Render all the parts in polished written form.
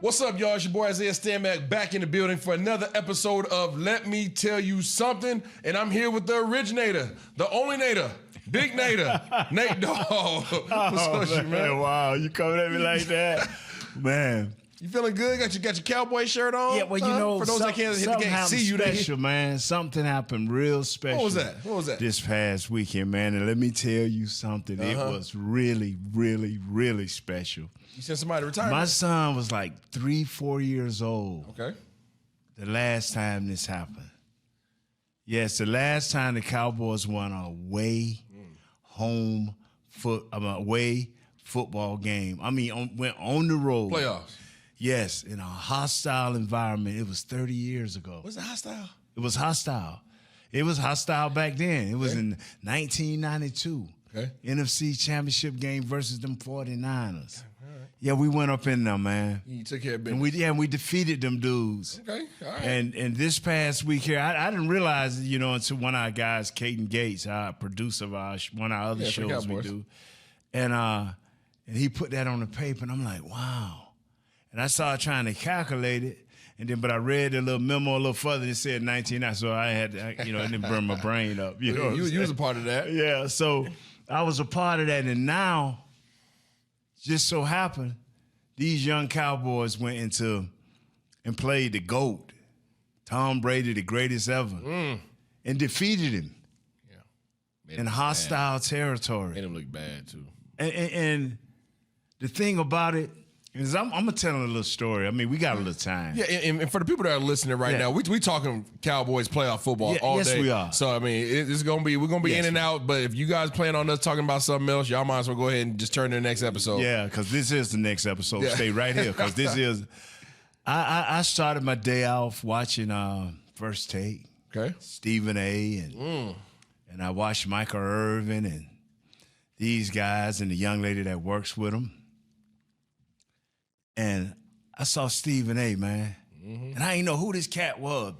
What's up, y'all? It's your boy Isaiah Stanback back in the building for another episode of Let Me Tell You Something. And I'm here with the originator, the only Nader, Big Nader, Nate Dogg. What's up, man? Wow, you coming at me like that? Man. You feeling good? Got your cowboy shirt on? Yeah, well, you know, for those that can't see you, special, man. Something happened real special. What was that? What was that? This past weekend, man. And let me tell you something. It was really, really, really special. You sent somebody to retire? My son was like 3-4 years old. Okay. The last time this happened. Yes, the last time the Cowboys won a away football game. I mean, went on the road. Playoffs. Yes, in a hostile environment. It was 30 years ago. Was it hostile? It was hostile. It was hostile back then. It was in 1992. Okay. NFC Championship game versus them 49ers. Yeah, we went up in there, man. You took care of business. And we defeated them dudes. Okay, all right. And this past week here, I didn't realize, you know, until one of our guys, Caden Gates, our producer of one of our other shows we do, and he put that on the paper, and I'm like, wow. And I started trying to calculate it, but I read a little memo a little further and it said 19, so I had to, it didn't burn my brain up. You know, you was a part of that. Yeah, so I was a part of that, and now, just so happened, these young Cowboys went into and played the GOAT, Tom Brady, the greatest ever, and defeated him in hostile territory. Made him look bad, too. And the thing about it is I'm going to tell a little story. I mean, we got a little time. Yeah, and for the people that are listening right now, we talking Cowboys playoff football all day. Yes, we are. So, I mean, we're going to be in and out, but if you guys plan on us talking about something else, y'all might as well go ahead and just turn to the next episode. Yeah, because this is the next episode. Yeah. Stay right here, because this is... I started my day off watching First Take. Okay. Stephen A. And I watched Michael Irvin and these guys and the young lady that works with them. And I saw Stephen A., man. And I didn't know who this cat was.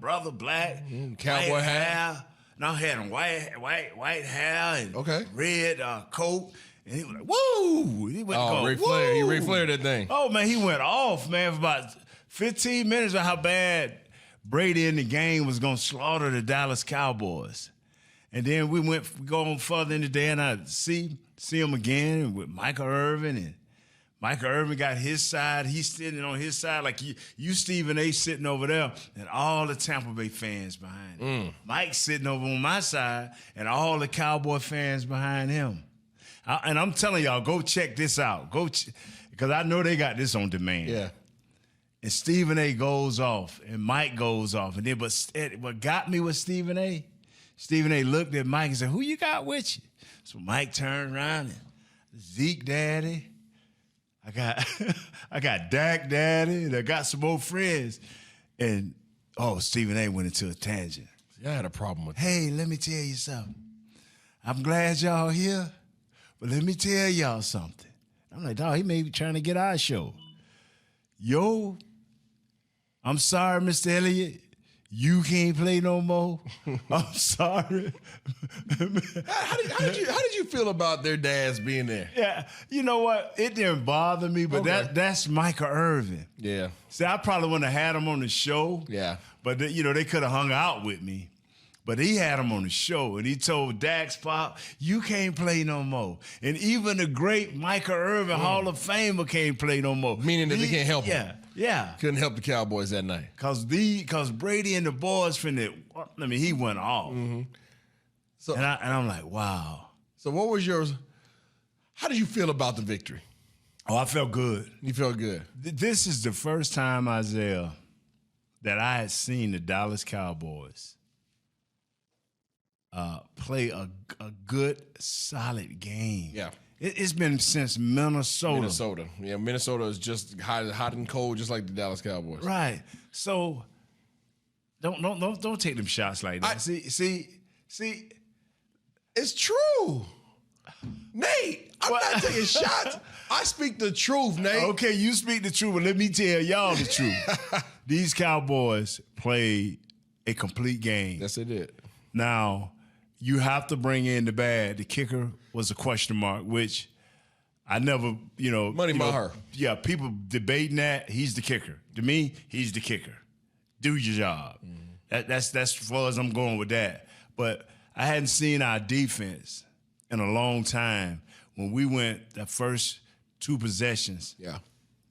Brother black, cowboy hat. And I had him white hair and red coat. And he was like, woo! He went Ric Flair. He Ric Flair that thing. Oh, man, he went off, man, for about 15 minutes on how bad Brady in the game was going to slaughter the Dallas Cowboys. And then we go on further in the day, and I see him again with Michael Irvin, and Michael Irvin got his side. He's sitting on his side like you Stephen A. sitting over there, and all the Tampa Bay fans behind him. Mike's sitting over on my side, and all the Cowboy fans behind him. And I'm telling y'all, go check this out. Because I know they got this on demand. Yeah. And Stephen A. goes off, and Mike goes off. And then, but what got me was Stephen A. Stephen A. looked at Mike and said, "Who you got with you?" So Mike turned around and Zeke Daddy. I got Dak Daddy, and I got some more friends. And Stephen A. went into a tangent. I had a problem with that. Hey, let me tell you something. I'm glad y'all here, but let me tell y'all something. I'm like, dog, he may be trying to get our show. Yo, I'm sorry, Mr. Elliott. You can't play no more. I'm sorry. How did you feel about their dads being there? Yeah, you know what? It didn't bother me, but that's Michael Irvin. Yeah. See, I probably wouldn't have had him on the show. Yeah. But they could have hung out with me. But he had him on the show, and he told Dak's pop, "You can't play no more." And even the great Michael Irvin, Hall of Famer, can't play no more. Meaning that they can't help him. Yeah. Couldn't help the Cowboys that night. Cause Brady and the boys he went off. So and I'm like, wow. So what was yours? How did you feel about the victory? Oh, I felt good. You felt good. This is the first time, Isaiah, that I had seen the Dallas Cowboys play a good, solid game. Yeah. It's been since Minnesota. Yeah, Minnesota is just hot and cold, just like the Dallas Cowboys. Right. So don't take them shots like that. See, it's true. Nate, I'm not taking shots. I speak the truth, Nate. Okay, you speak the truth, but let me tell y'all the truth. These Cowboys played a complete game. Yes, they did. Now, you have to bring in the bad. The kicker was a question mark, which I never, Money Maher. Yeah, people debating that. He's the kicker. To me, he's the kicker. Do your job. That's as far as I'm going with that. But I hadn't seen our defense in a long time. When we went the first 2 possessions,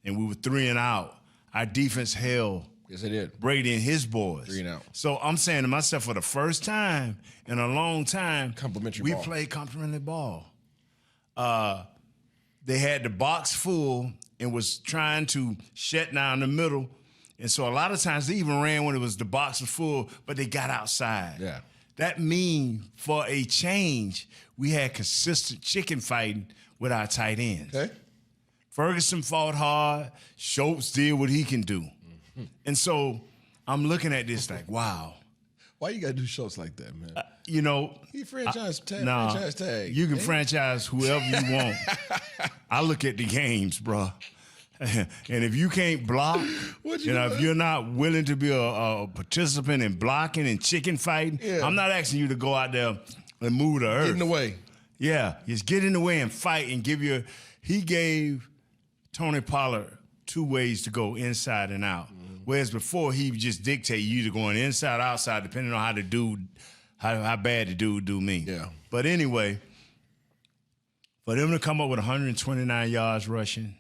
and we were 3 and out, our defense held. Yes, it did. Brady and his boys. 3 and out. So I'm saying to myself, for the first time in a long time, we played complimentary ball. They had the box full and was trying to shut down the middle. And so a lot of times they even ran when it was the box was full, but they got outside. Yeah. That means for a change, we had consistent chicken fighting with our tight ends. Okay. Ferguson fought hard. Schultz did what he can do. And so I'm looking at this like, wow. Why you got to do shows like that, man? He franchise tag. You can franchise whoever you want. I look at the games, bro. And if you can't block, if you're not willing to be a participant in blocking and chicken fighting, I'm not asking you to go out there and move the earth. Get in the way. Yeah, just get in the way and fight and he gave Tony Pollard 2 ways to go inside and out. Whereas before he would just dictate you to going inside, outside, depending on how bad the dude do me. Yeah. But anyway, for them to come up with 129 yards rushing,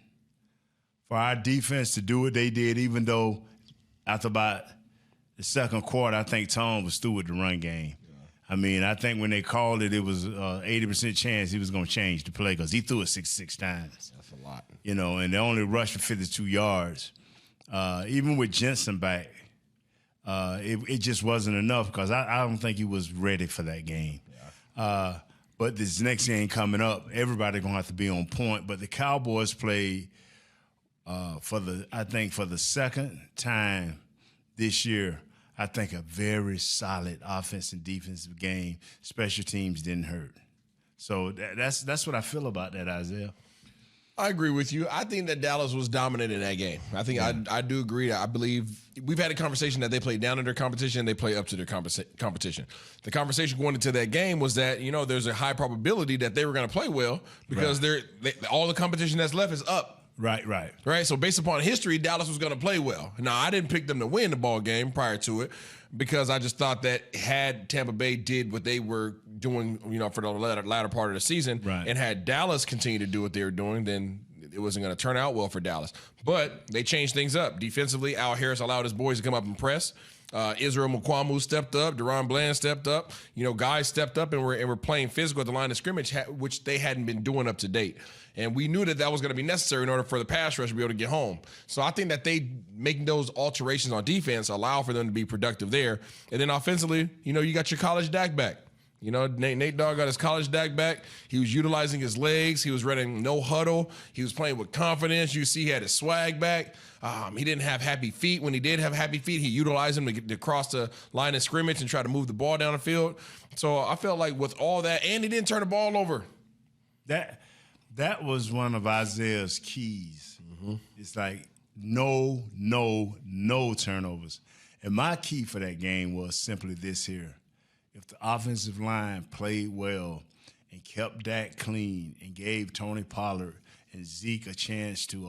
for our defense to do what they did, even though after about the second quarter, I think Tom was through with the run game. I mean, I think when they called it, it was 80% chance he was going to change the play because he threw it 66 times. That's a lot. And they only rushed for 52 yards. Even with Jensen back, it just wasn't enough because I don't think he was ready for that game. Yeah. But this next game coming up, everybody going to have to be on point. But the Cowboys played for the second time this year, I think a very solid offensive and defensive game. Special teams didn't hurt. So that's what I feel about that, Isaiah. I agree with you. I think that Dallas was dominant in that game. I think I do agree. I believe we've had a conversation that they play down to their competition, they play up to their competition. The conversation going into that game was that, there's a high probability that they were going to play well because all the competition that's left is up. Right. So based upon history, Dallas was going to play well. Now, I didn't pick them to win the ball game prior to it because I just thought that had Tampa Bay did what they were doing, for the latter part of the season, and had Dallas continue to do what they were doing, then it wasn't going to turn out well for Dallas. But they changed things up. Defensively, Al Harris allowed his boys to come up and press. Israel Mukwamu stepped up. Deron Bland stepped up. Guys stepped up and were playing physical at the line of scrimmage, which they hadn't been doing up to date. And we knew that was going to be necessary in order for the pass rush to be able to get home. So I think that they making those alterations on defense allow for them to be productive there. And then offensively, you got your college Dak back. Nate Dogg got his college Dak back. He was utilizing his legs. He was running no huddle. He was playing with confidence. You see he had his swag back. He didn't have happy feet. When he did have happy feet, he utilized them to cross the line of scrimmage and try to move the ball down the field. So I felt like with all that, and he didn't turn the ball over. That was one of Isaiah's keys. It's like no turnovers. And my key for that game was simply this here. If the offensive line played well and kept Dak clean and gave Tony Pollard and Zeke a chance to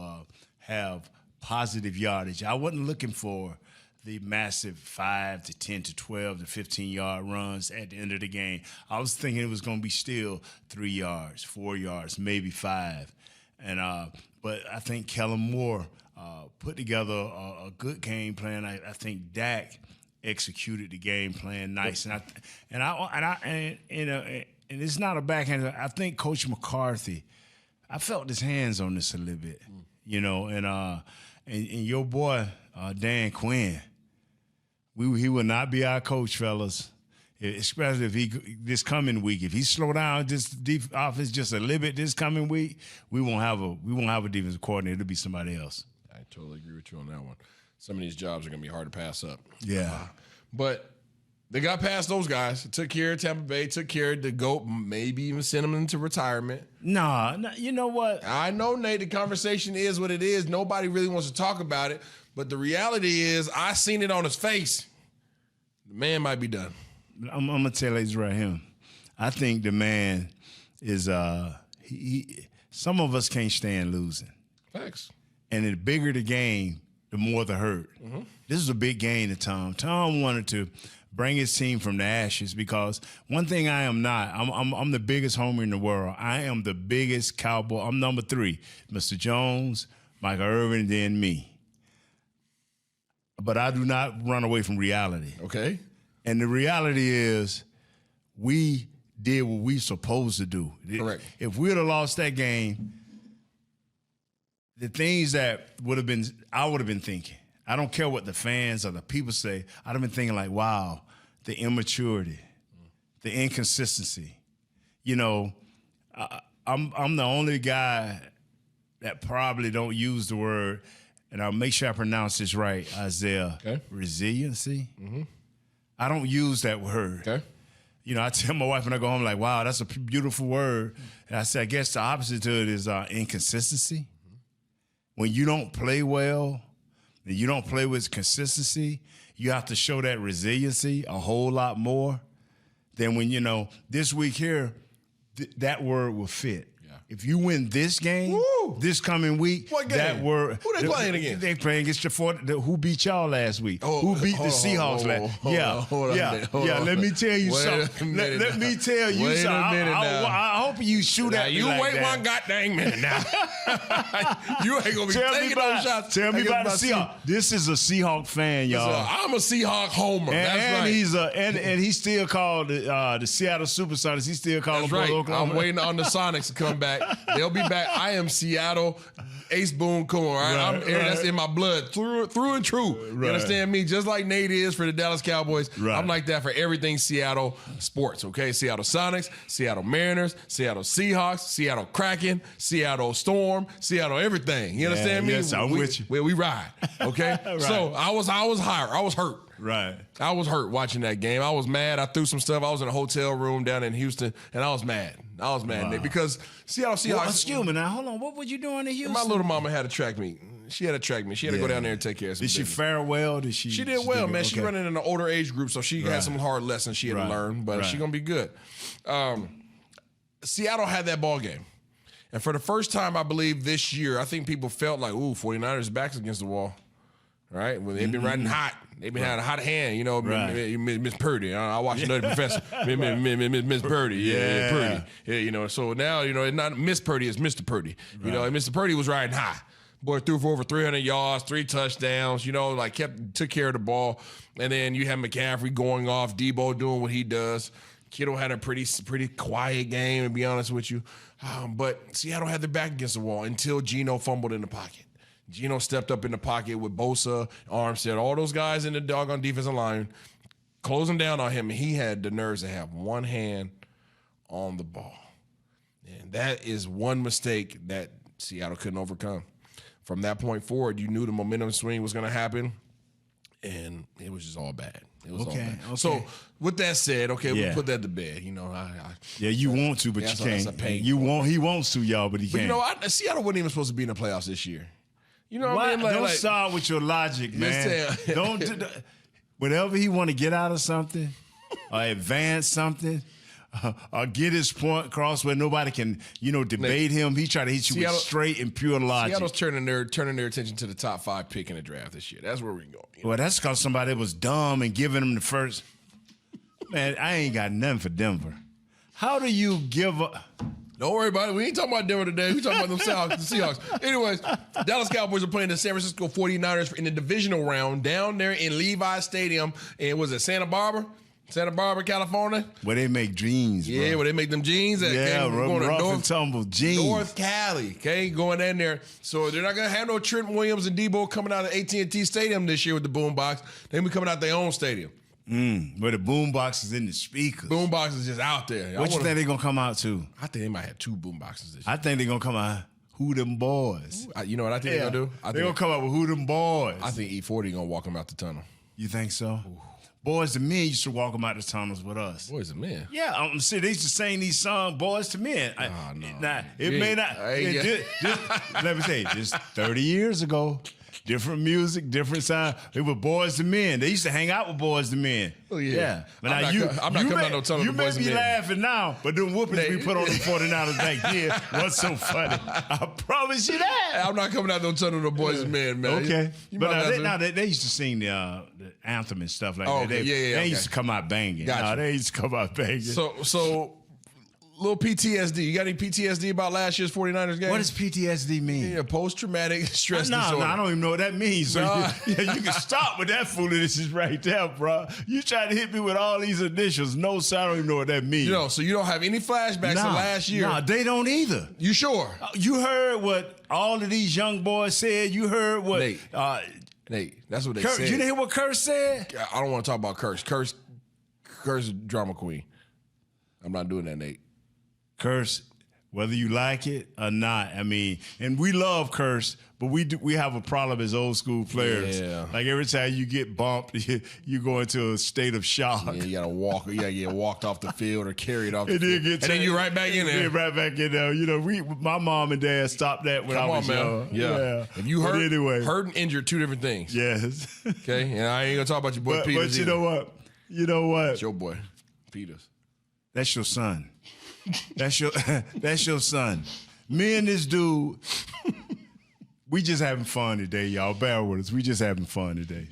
have positive yardage, I wasn't looking for the massive 5 to 10 to 12 to 15-yard runs at the end of the game. I was thinking it was going to be still 3 yards, 4 yards, maybe 5. But I think Kellen Moore put together a good game plan. I think Dak executed the game plan nice, and it's not a backhand. I think Coach McCarthy, I felt his hands on this a little bit, and your boy Dan Quinn, he will not be our coach, fellas. Especially if this coming week, if he slow down this offense just a little bit this coming week, we won't have a defensive coordinator. It'll be somebody else. I totally agree with you on that one. Some of these jobs are going to be hard to pass up. Yeah. But they got past those guys. Took care of Tampa Bay, took care of the GOAT, maybe even sent them into retirement. Nah, you know what? I know, Nate, the conversation is what it is. Nobody really wants to talk about it. But the reality is I seen it on his face. The man might be done. I'm going to tell you this right here. I think the man is some of us can't stand losing. Facts. And the bigger the game, the more the hurt. Mm-hmm. This is a big game to Tom. Tom wanted to bring his team from the ashes because one thing I am not, I'm the biggest homer in the world. I am the biggest Cowboy. I'm number 3. Mr. Jones, Michael Irvin, then me. But I do not run away from reality. Okay. And the reality is we did what we supposed to do. Correct. If we would have lost that game, the things that I would have been thinking. I don't care what the fans or the people say. I'd have been thinking like, wow, the immaturity, the inconsistency. You know, I'm the only guy that probably don't use the word, and I'll make sure I pronounce this right, Isaiah, resiliency. Mm-hmm. I don't use that word. Okay. You know, I tell my wife when I go home, like, wow, that's a beautiful word. And I say, I guess the opposite to it is inconsistency. When you don't play well, and you don't play with consistency, you have to show that resiliency a whole lot more than when, you know, this week here, that word will fit. Yeah. If you win this game, this coming week, what game? That word. Who they playing against? They playing against who beat y'all last week? Who beat the Seahawks last week? Yeah. Let me tell you something. Let me tell you something. I hope you shoot at me you like wait that. one goddamn minute now. You ain't gonna be taking those shots. Tell me about the Seahawks. This is a Seahawk fan, y'all. I'm a Seahawk homer. That's right. And he's still called the Seattle Supersonics. He still called them right. Oklahoma. I'm waiting on the Sonics to come back. They'll be back. I am Seattle. Ace Boone Coon, all right? That's in my blood, through and true. You understand me? Just like Nate is for the Dallas Cowboys, I'm like that for everything Seattle sports, okay? Seattle Sonics, Seattle Mariners, Seattle Seahawks, Seattle Kraken, Seattle Storm, Seattle everything. You understand me? Yes, I'm with you. We ride, okay? So I was hurt. Right. I was hurt watching that game. I was mad. I threw some stuff. I was in a hotel room down in Houston, and I was mad. Nate, because Seattle Seahawks. Well, excuse me now. Hold on. What were you doing in Houston? My little mama had to track me. She had to track me. She had to go down there and take care of some business. Did she fare well? She did well, man. She running in an older age group, so she had some hard lessons she had to learn, but she's going to be good. Seattle had that ball game. And for the first time, I believe, this year, I think people felt like, 49ers backs against the wall. Right? When they've been riding hot. They've been having a hot hand, you know, Miss Purdy. I watched another professor. Miss Purdy. Purdy. Yeah, you know, so now, you know, it's not Miss Purdy, it's Mr. Purdy. You know, and Mr. Purdy was riding high. Boy threw for over 300 yards, 3 touchdowns, you know, like took care of the ball. And then you have McCaffrey going off, Debo doing what he does. Kittle had a pretty quiet game, to be honest with you. But Seattle had their back against the wall until Geno fumbled in the pocket. Geno stepped up in the pocket with Bosa, Armstead, all those guys in the doggone defensive line, closing down on him, and he had the nerves to have one hand on the ball. And that is one mistake that Seattle couldn't overcome. From that point forward, you knew the momentum swing was going to happen, and it was just all bad. It was all bad. Okay. So with that said, we put that to bed. You know, you want to, but you can't. He wants to, y'all, but he can't. You know, Seattle wasn't even supposed to be in the playoffs this year. You know what I mean? Don't start with your logic, man. Don't do that. Whenever he want to get out of something or advance something or get his point across where nobody can, debate him, he try to hit you with straight and pure logic. Seattle's turning their attention to the top 5 pick in the draft this year. That's where we're going. Well, that's because somebody was dumb and giving him the first. Man, I ain't got nothing for Denver. How do you give up? Don't worry about it. We ain't talking about Denver today. We talking about the Seahawks. Anyways, Dallas Cowboys are playing the San Francisco 49ers in the divisional round down there in Levi Stadium. And was it Santa Barbara, California? Where they make jeans, bro. Yeah, where they make them jeans. Rough and tumble jeans. North Cali, going in there. So they're not going to have no Trent Williams and Debo coming out of AT&T Stadium this year with the boombox. They're going to be coming out their own stadium. Where the boombox is in the speakers. Boombox is just out there. What you think they're going to come out to? I think they might have 2 boomboxes this year. I think they're going to come out, Who Them Boys. You know what I think they're going to do? They're going to come out with Who Them Boys. I think E40 going to walk them out the tunnel. You think so? Ooh. Boys to Men used to walk them out the tunnels with us. Boys to Men? Yeah, see, they used to sing these songs, Boys to Men. No. Now, it may not. Let me say, just 30 years ago, different music, different sound. It was Boys to Men. They used to hang out with Boys to Men. Oh, yeah. But I'm not coming out no tunnel to Boys to You may be Men. laughing now, but them whoopings we put on the 49ers back then was so funny. I promise you that. I'm not coming out no tunnel to Boys to Men, man. Okay. You But might they used to sing the anthem and stuff like that. okay. They They used to come out banging. Gotcha. They used to come out banging. So little PTSD. You got any PTSD about last year's 49ers game? What does PTSD mean? Yeah, post-traumatic stress No, disorder. I don't even know what that means. So Nah. you can stop with that foolishness right there, bro. You trying to hit me with all these initials. No, sir, I don't even know what that means. So you don't have any flashbacks to last year? Nah, they don't either. You sure? You heard what all of these young boys said. You heard what Nate, that's what they Kurt, said. you didn't hear what Kurt said? I don't want to talk about Curse. Curse is drama queen. I'm not doing that, Nate. Curse, whether you like it or not. I mean, and we love Curse, but we have a problem as old school players. Yeah. Like every time you get bumped, you go into a state of shock. Yeah, you gotta walk. You gotta get walked off the field or carried off the And field. then And then you're right back in there. Yeah, right back in there. My mom and dad stopped that when I was young. Yeah. If you But hurt, anyway. hurt and injured, two different things. Yes. Okay, and I ain't gonna talk about your boy Peters. But you either. know what? You know what? It's your boy, Peters. That's your son. That's your son. Me and this dude, we just having fun today, y'all. Bear with us. We just having fun today.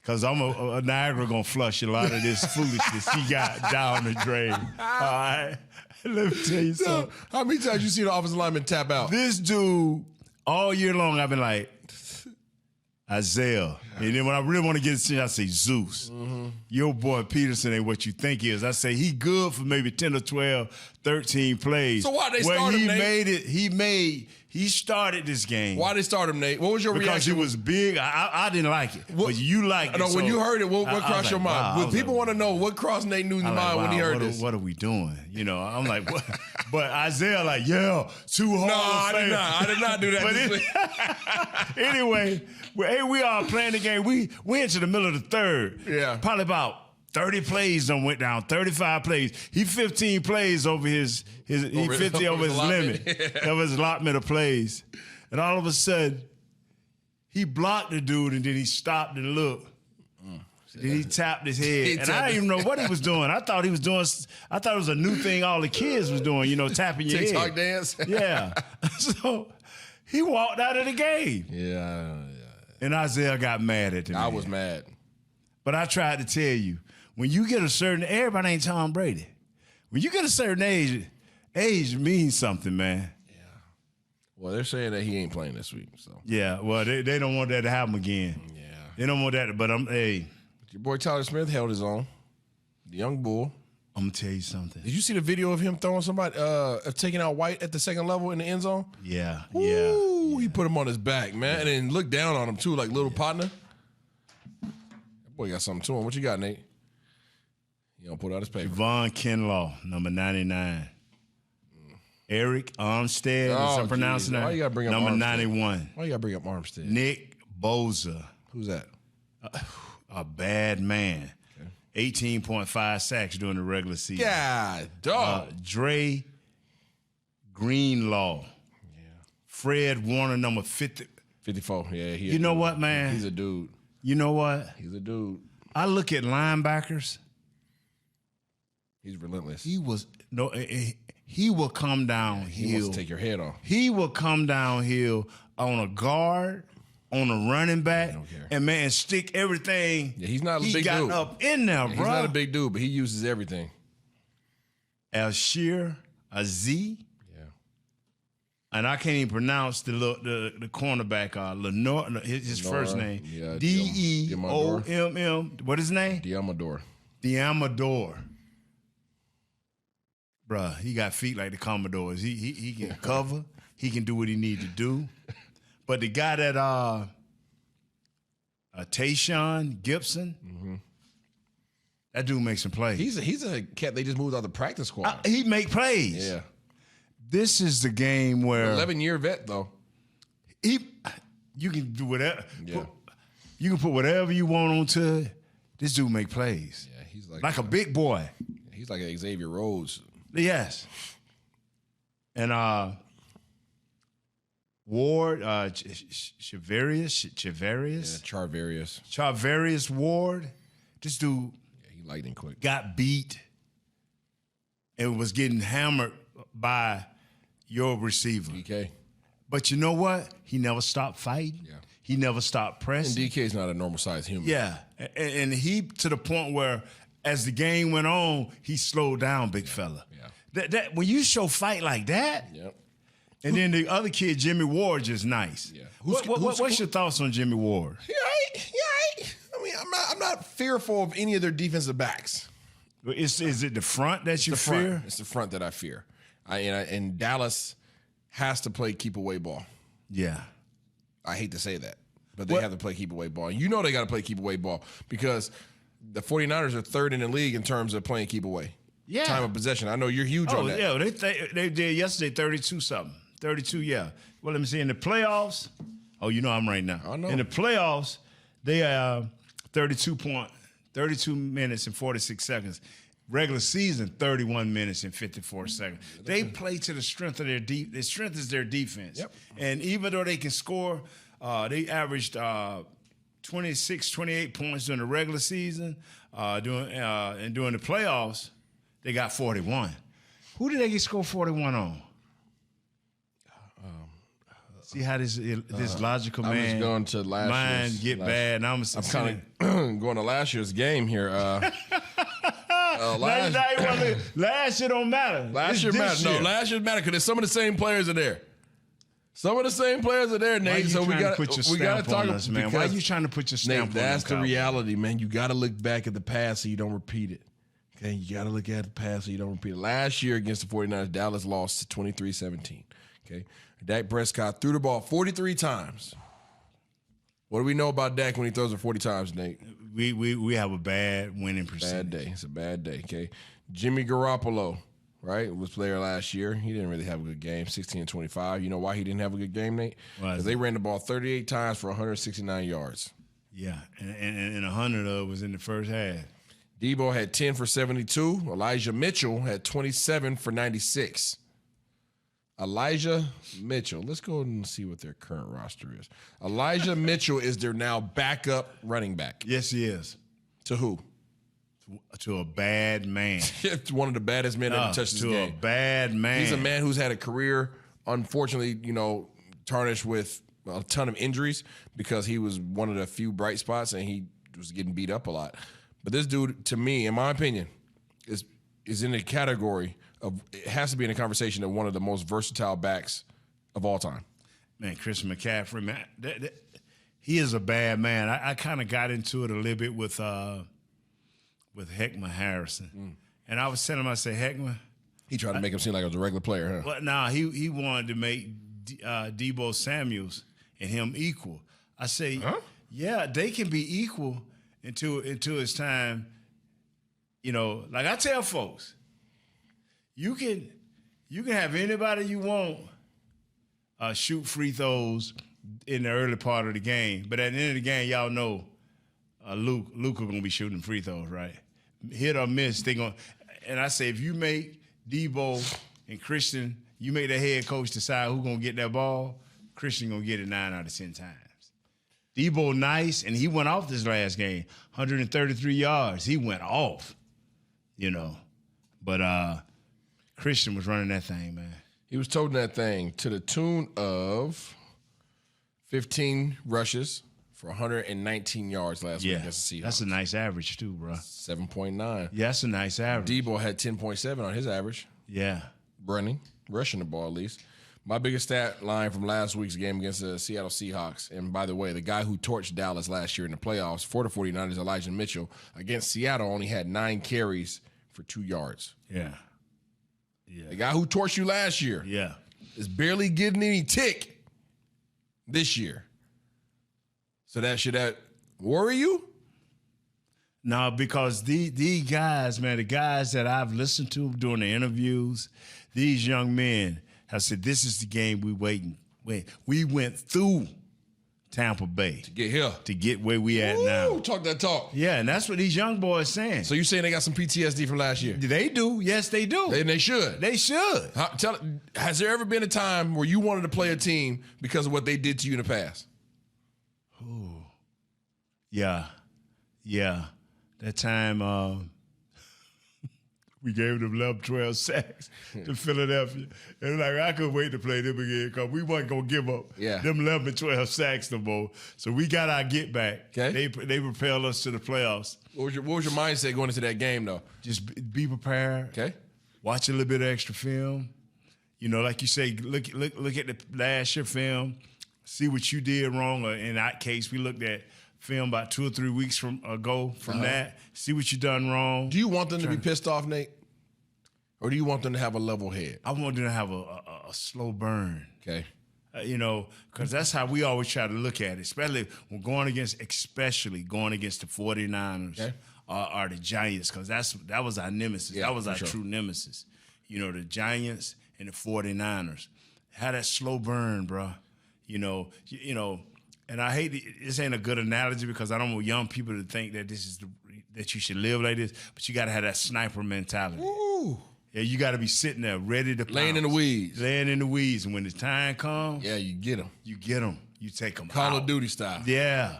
Because I'm a Niagara gonna flush a lot of this foolishness he got down the drain. All right? Let me tell you something. How many times you see the offensive lineman tap out? This dude, all year long, I've been like, Isaiah. And then when I really want to get it serious, I say Zeus. Your boy Peterson ain't what you think he is. I say he good for maybe 10 or 12, 13 plays. So why they Where start him, he Nate? made it, he started this game. Why they start him, Nate? What was your Because reaction? he was big. I didn't like it. But you liked it. No, when so you heard it, what I was crossed your like, mind? wow. Well, people want to know what crossed Nate Newton's mind when he heard this. What are we doing? I'm like, what? But Isaiah like, yeah, too hard. No, I did not do that. But this week. anyway, here we are playing the game. We into the middle of the third. Yeah. Probably about 30 plays done went down, 35 plays. He 15 plays over his 50 over his limit. Over his allotment of plays. And all of a sudden, he blocked the dude and then he stopped and looked. Then he tapped his head. And I didn't even know what he was doing. I thought it was a new thing all the kids was doing, tapping your TikTok head. dance. Yeah. So he walked out of the game. Yeah. And Isaiah got mad at him. I was mad. But I tried to tell you, when you get a certain, everybody ain't Tom Brady. When you get a certain age means something, man. Well, they're saying that he ain't playing this week. So Yeah, well, they don't want that to happen again. yeah. They don't want that, but Your boy Tyler Smith held his own. The young bull. I'm going to tell you something. Did you see the video of him throwing somebody, taking out White at the second level in the end zone? Yeah. Ooh, he put him on his back, man, and then looked down on him too, like little partner. That boy got something to him. What you got, Nate? He don't put out his paper. Von Kinlaw, number 99. Eric Armstead, Oh, is I'm pronouncing geez. that? Why you gotta bring up number Armstead? 91. Why you gotta bring up Armstead? Nick Bosa, Who's that? a bad man. 18.5 sacks during the regular season. God, dog. Dre Greenlaw. Fred Warner, number 50. 54. Yeah, he. You know what, man? He's a dude. You know what? He's a dude. I look at linebackers. He's relentless. He will come downhill. He wants to take your head off. He will come downhill on a guard, on a running back, don't care. and man, stick everything. Yeah, he's not a he big got dude. up in there, He's bro. not a big dude, but he uses everything. Alshir Aziz. Yeah. And I can't even pronounce the cornerback, Lenore, his first name. Yeah, Deomm. What is his name? Diamador. Diamador. Bruh, he got feet like the Commodores. He can cover. He can do what he need to do. But the guy that Tayshaun Gibson, that dude makes some plays. He's a cat they just moved out of the practice squad. He make plays. Yeah. This is the game where 11-year vet though. you can do whatever. Yeah. You can put whatever you want onto it. This dude make plays. Yeah, he's Like a big boy. He's like an Xavier Rhodes. Yes. And Ward, Charvarius Ward. This dude He lightning quick. got beat and was getting hammered by your receiver. DK. But you know what? He never stopped fighting. Yeah. He never stopped And pressing. DK is not a normal sized human. Yeah. And he, to the point where as the game went on, he slowed down, big fella. Yeah. That when you show fight like that, Yep. and then the other kid, Jimmy Ward, just nice. Yeah. What's your thoughts on Jimmy Ward? Yeah, I mean, I'm not fearful of any of their defensive backs. Is it the front that you The front. fear? It's the front that I fear. And Dallas has to play keep away ball. Yeah. I hate to say that, but they have to play keep away ball. You know they got to play keep away ball because the 49ers are third in the league in terms of playing keep away. Yeah. Time of possession. I know you're huge on that. Yeah, they did yesterday 32 something. 32, yeah. Well, let me see. In the playoffs, you know I'm right now. I know. In the playoffs, they 32 minutes and 46 seconds. Regular season, 31 minutes and 54 seconds. They play to the strength of their the strength is their defense. Yep. And even though they can score, they averaged 26, 28 points during the regular season. During the playoffs, they got 41. Who did they score 41 on? See how this logical I'm man just going to last mind year's, get bad. And I'm kind of going to last year's game here. Last year don't matter. Last year matters. No, last year matter because some of the same players are there. Some of the same players are there, Nate. So we got to talk about this, man. Why are you trying to put your stamp Nate, on that's us, the Cowboys? reality, man. You got to look back at the past so you don't repeat it. Okay, you got to look at the past so you don't repeat it. Last year against the 49ers, Dallas lost to 23-17. Okay, Dak Prescott threw the ball 43 times. What do we know about Dak when he throws it 40 times, Nate? We have a bad winning percentage. Bad day. It's a bad day, okay? Jimmy Garoppolo, right, was player last year. He didn't really have a good game, 16-25. You know why he didn't have a good game, Nate? Because they ran the ball 38 times for 169 yards. Yeah, and 100 of it was in the first half. Debo had 10 for 72. Elijah Mitchell had 27 for 96. Elijah Mitchell. Let's go and see what their current roster is. Elijah Mitchell is their now backup running back. Yes, he is. To who? To a bad man. It's one of the baddest men ever touched this game. To a bad man. He's a man who's had a career, unfortunately, tarnished with a ton of injuries because he was one of the few bright spots and he was getting beat up a lot. But this dude, to me, in my opinion, is in the category of, it has to be in a conversation of one of the most versatile backs of all time. Man, Chris McCaffrey, man, he is a bad man. I kind of got into it a little bit with Heckman Harrison. And I was telling him, I said, Heckman. He tried to make him seem like he was a regular player, huh? But nah, he wanted to make Debo Samuels and him equal. I say, yeah, they can be equal until it's time. Like I tell folks, you can have anybody you want shoot free throws in the early part of the game, but at the end of the game, y'all know Luka gonna be shooting free throws, right? Hit or miss, they gonna. And I say, if you make Debo and Christian, you make the head coach decide who's gonna get that ball, Christian gonna get it 9 out of 10 times. Debo nice, and he went off this last game, 133 yards. He went off, But Christian was running that thing, man. He was toting that thing to the tune of 15 rushes for 119 yards last week against the Seahawks. That's a nice average too, bro. 7.9. Yeah, that's a nice average. Debo had 10.7 on his average. Yeah. Rushing the ball at least. My biggest stat line from last week's game against the Seattle Seahawks, and by the way, the guy who torched Dallas last year in the playoffs for the 49ers, Elijah Mitchell, against Seattle only had 9 carries for 2 yards. Yeah. The guy who torched you last year is barely getting any tick this year. So should that worry you? No, because these guys, man, the guys that I've listened to during the interviews, these young men have said, this is the game we went through Tampa Bay Get here. to get where we at now. Talk that talk. Yeah, and that's what these young boys saying. So you saying they got some PTSD from last year? They do. Yes, they do. And they should. They should. Has there ever been a time where you wanted to play a team because of what they did to you in the past? Ooh. Yeah. That time we gave them 11, 12 sacks to Philadelphia. And like, I couldn't wait to play them again because we wasn't going to give up them 11, 12 sacks no more. So we got our get back. Okay. They propelled us to the playoffs. What was your mindset going into that game, though? Just be prepared. Okay. Watch a little bit of extra film. You know, like you say, look at the last year film, see what you did wrong. Or in that case, we looked at film about 2 or 3 weeks ago from that, see what you done wrong. Do you want them to be pissed off, Nate? Or do you want them to have a level head? I want them to have a slow burn. Okay. You know, because that's how we always try to look at it, especially going against the 49ers or the Giants, because that was our nemesis. Yeah, that was our sure. true nemesis. You know, the Giants and the 49ers. Have that slow burn, bro. You know, and I hate this ain't a good analogy because I don't want young people to think that that you should live like this, but you got to have that sniper mentality. Ooh. Yeah, you got to be sitting there ready to laying in the weeds. Laying in the weeds, and when the time comes, you get them. You get them. You take them. Call of Duty style. Yeah.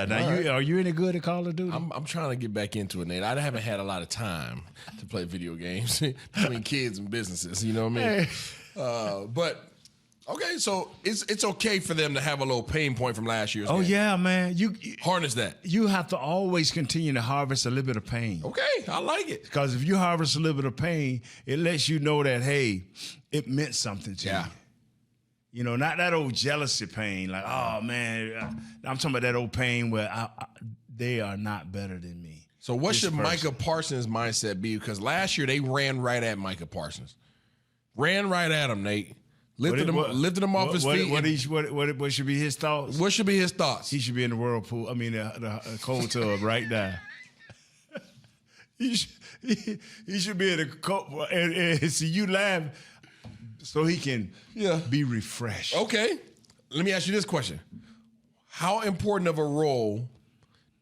Now, are you any good at Call of Duty? I'm trying to get back into it, Nate. I haven't had a lot of time to play video games between kids and businesses. You know what I mean? But okay, so it's okay for them to have a little pain point from last year's game. Yeah, man. You harness that. You have to always continue to harvest a little bit of pain. Okay, I like it. Because if you harvest a little bit of pain, it lets you know that, hey, it meant something to you. You know, not that old jealousy pain, like, oh, man. I'm talking about that old pain where they are not better than me. So what should Micah Parsons' mindset be? Because last year they ran right at Micah Parsons. Ran right at him, Nate. Lifted him off his feet. What should be his thoughts? What should be his thoughts? He should be in the whirlpool. I mean, the cold tub right now. He should be in the cold and see you laugh so he can be refreshed. Okay. Let me ask you this question. How important of a role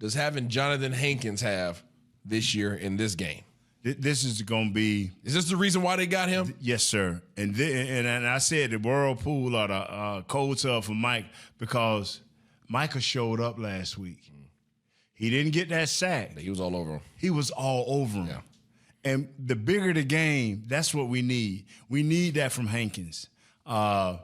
does having Jonathan Hankins have this year in this game? This is going to be... Is this the reason why they got him? Yes, sir. And I said the whirlpool or the cold tub for Mike because Micah showed up last week. He didn't get that sack. He was all over him. He was all over him. Yeah. And the bigger the game, that's what we need. We need that from Hankins. They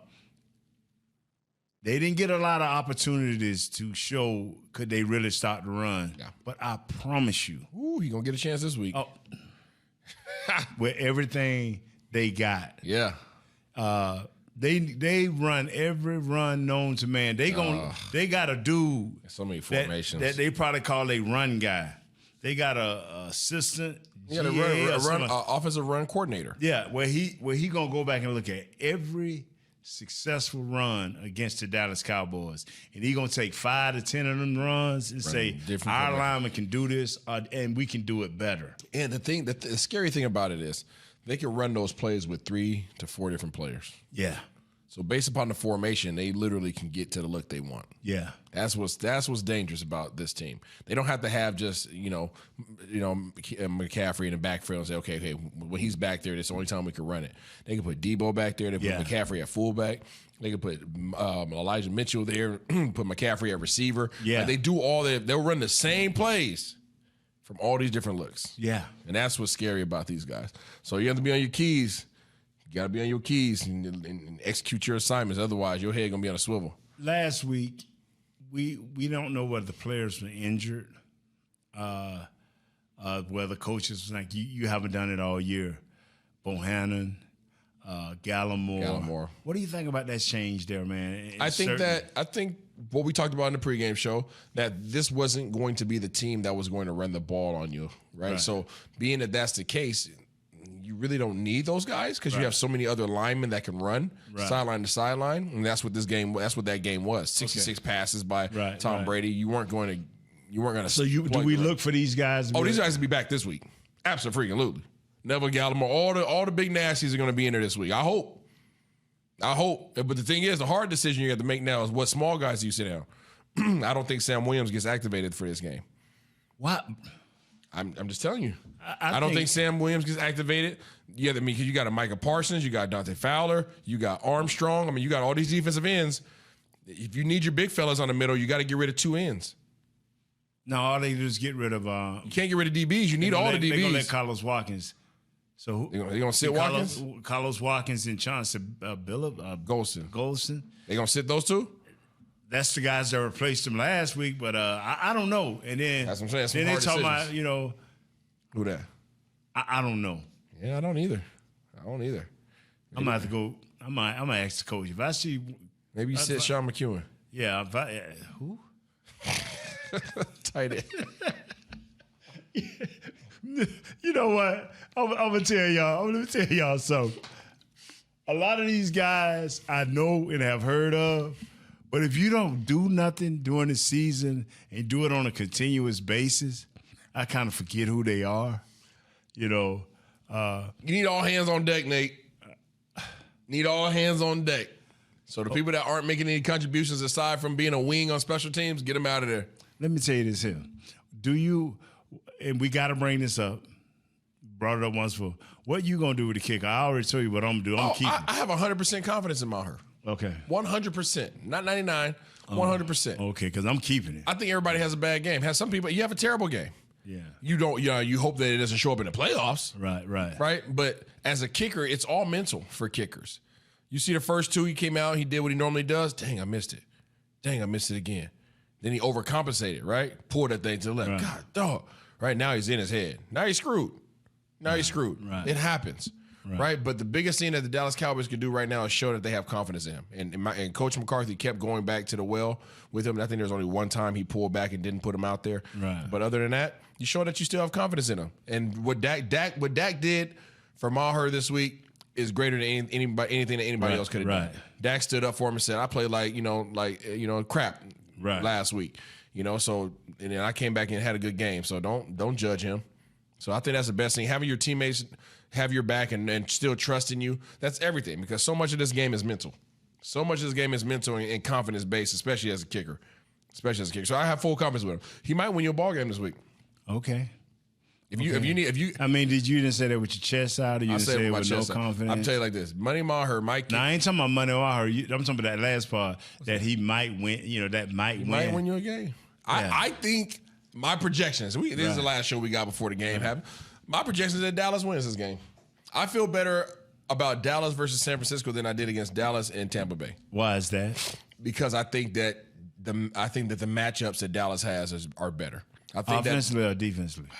didn't get a lot of opportunities to show could they really start to run. Yeah. But I promise you. Ooh, he going to get a chance this week. Oh, with everything they got. Yeah. They run every run known to man. They got a dude. So many formations. That they probably call a run guy. They got a assistant. Yeah, a offensive run coordinator. Yeah, where he gonna go back and look at every successful run against the Dallas Cowboys, and he gonna take 5 to 10 of them runs and say our lineman can do this, and we can do it better. And the scary thing about it is they can run those plays with 3 to 4 different players. Yeah. So based upon the formation, they literally can get to the look they want. Yeah. That's what's dangerous about this team. They don't have to have just, McCaffrey in the backfield and say, okay, when he's back there, that's the only time we can run it. They can put Debo back there. They put McCaffrey at fullback. They can put Elijah Mitchell there, put McCaffrey at receiver. Yeah. They do all that. They'll run the same plays from all these different looks. Yeah. And that's what's scary about these guys. So you have to be on your keys. You got to be on your keys and execute your assignments. Otherwise, your head going to be on a swivel. Last week, we don't know whether the players were injured, whether coaches was like, you haven't done it all year. Bohannon, Gallimore. What do you think about that change there, man? I think what we talked about in the pregame show, that this wasn't going to be the team that was going to run the ball on you, right? So being that that's the case, you really don't need those guys because you have so many other linemen that can run sideline to sideline, and that's what that game was. 66 passes by Tom Brady. You weren't going to. So do we look for these guys? These guys will be back this week. Absolutely. Neville Gallimore, all the big nasties are going to be in there this week. I hope. I hope. But the thing is, the hard decision you have to make now is what small guys do you sit down? I don't think Sam Williams gets activated for this game. What? I'm just telling you. I don't think Sam Williams gets activated. Yeah, I mean, because you got a Micah Parsons, you got Dante Fowler, you got Armstrong. I mean, you got all these defensive ends. If you need your big fellas on the middle, you got to get rid of 2 ends. No, all they do is get rid of. You can't get rid of DBs. You need all the DBs. They're gonna let Carlos Watkins. So they're gonna sit Watkins, Carlos Watkins, and Chauncey Golston. They gonna sit those 2? That's the guys that replaced him last week, but I don't know. And then that's what I'm saying. Then they talking about who that? I don't know. Yeah, I don't either. I'm gonna have to go. I'm gonna ask the coach if I see. Maybe you sit Sean McEwen. Yeah, who? Tight end. You know what? I'm gonna tell y'all. I'm gonna tell y'all something. A lot of these guys I know and have heard of, but if you don't do nothing during the season and do it on a continuous basis, I kind of forget who they are. You need all hands on deck, Nate. Need all hands on deck. So the people that aren't making any contributions aside from being a wing on special teams, get them out of there. Let me tell you this here. And we got to bring this up. Brought it up once before. What you going to do with the kicker? I already told you what I'm going to do. I'm keeping. I have 100% confidence in Maher. Okay. 100%. Not 99, 100%. Okay, because I'm keeping it. I think everybody has a bad game. Has some people, you have a terrible game. Yeah. You don't, you hope that it doesn't show up in the playoffs. Right. But as a kicker, it's all mental for kickers. You see the first 2, he came out, he did what he normally does. Dang, I missed it. Dang, I missed it again. Then he overcompensated, right? Pulled that thing to the left. Right. God, dog. Right now he's in his head. Now he's screwed. Right. It happens. Right. But the biggest thing that the Dallas Cowboys can do right now is show that they have confidence in him. And Coach McCarthy kept going back to the well with him. And I think there's only one time he pulled back and didn't put him out there. Right. But other than that, you show that you still have confidence in him. And what Dak did for Maher this week is greater than anything that anybody else could have done. Dak stood up for him and said, "I played like crap last week." So and then I came back and had a good game. So don't judge him. So I think that's the best thing. Having your teammates have your back and still trusting you, that's everything, because so much of this game is mental. So much of this game is mental and confidence based, especially as a kicker. So I have full confidence with him. He might win you a ball game this week. Okay. If you I mean, you didn't say that with your chest out, or you didn't say it with no confidence? I'm telling you like this. Money Maher might kick. No, I ain't talking about Money Maher. I'm talking about that last part, that he might win, that might win you a game. Yeah. I think my projections, this is the last show we got before the game happened. My projections is that Dallas wins this game. I feel better about Dallas versus San Francisco than I did against Dallas and Tampa Bay. Why is that? Because I think that the matchups that Dallas has are better. I think offensively or defensively?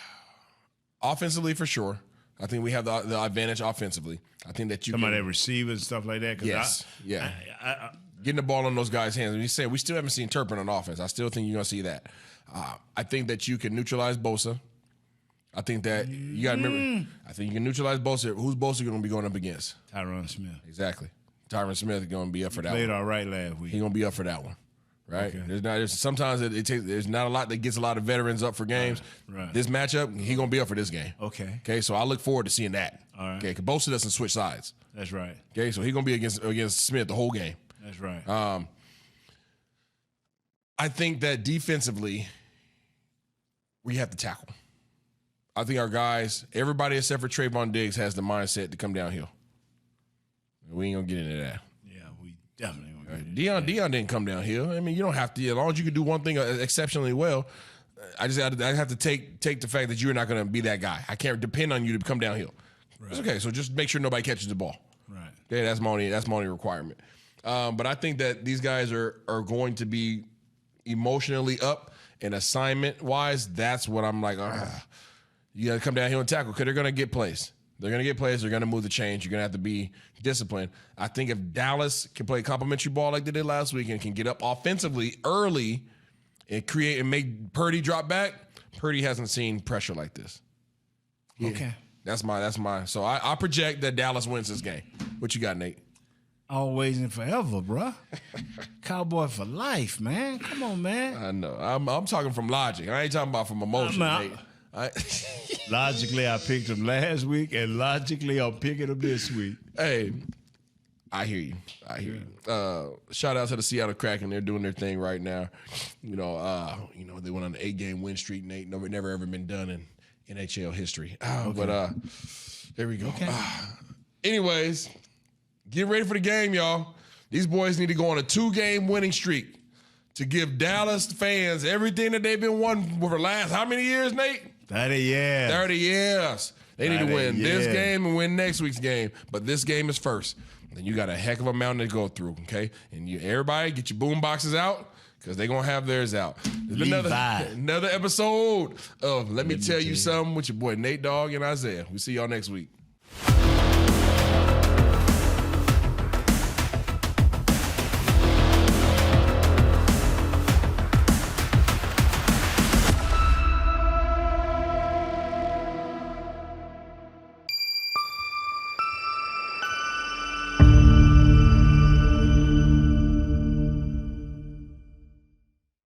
Offensively, for sure. I think we have the advantage offensively. I think that you some of that receivers and stuff like that. Yes, getting the ball in those guys' hands. And you say we still haven't seen Turpin on offense. I still think you're going to see that. I think that you can neutralize Bosa. I think that you got to remember. I think you can neutralize Bosa. Who's Bosa going to be going up against? Tyron Smith. Exactly. Tyron Smith is going to be up for that. Played one. all right last week. He's going to be up for that one. Right. Okay. Sometimes there's not a lot that gets a lot of veterans up for games. Right. This matchup, he's gonna be up for this game. Okay. So I look forward to seeing that. All right. Okay. Because Bosa doesn't switch sides. That's right. Okay. So he's gonna be against Smith the whole game. That's right. I think that defensively, we have to tackle. I think our guys, everybody except for Trayvon Diggs, has the mindset to come downhill. We ain't gonna get into that. Yeah, we definitely. Dion didn't come downhill. I mean, you don't have to. As long as you can do one thing exceptionally well, I have to take the fact that you're not going to be that guy. I can't depend on you to come downhill. Right. It's okay. So just make sure nobody catches the ball. Right. Okay, that's my only requirement. But I think that these guys are going to be emotionally up, and assignment wise, that's what I'm like. You got to come downhill and tackle because they're going to get plays. They're going to get plays. They're going to move the chains. You're going to have to be disciplined. I think if Dallas can play complimentary ball like they did last week and can get up offensively early and create and make Purdy drop back, Purdy hasn't seen pressure like this. Okay. That's my. So I project that Dallas wins this game. What you got, Nate? Always and forever, bruh. Cowboy for life, man. Come on, man. I know. I'm talking from logic. I ain't talking about from emotion, Nate. Logically, I picked him last week, and logically, I'm picking him this week. Hey, I hear you. Shout out to the Seattle Kraken. They're doing their thing right now. They went on an 8-game win streak. Never ever been done in NHL history. But there we go. Okay. Anyways, get ready for the game, y'all. These boys need to go on a 2-game winning streak to give Dallas fans everything that they've been wanting for the last how many years, Nate? 30 years. 30 years. They need to win this game and win next week's game, but this game is first. Then you got a heck of a mountain to go through, okay? And everybody get your boom boxes out because they're going to have theirs out. Another episode of Let Me Tell You Something with your boy Nate Dogg and Isaiah. We'll see y'all next week.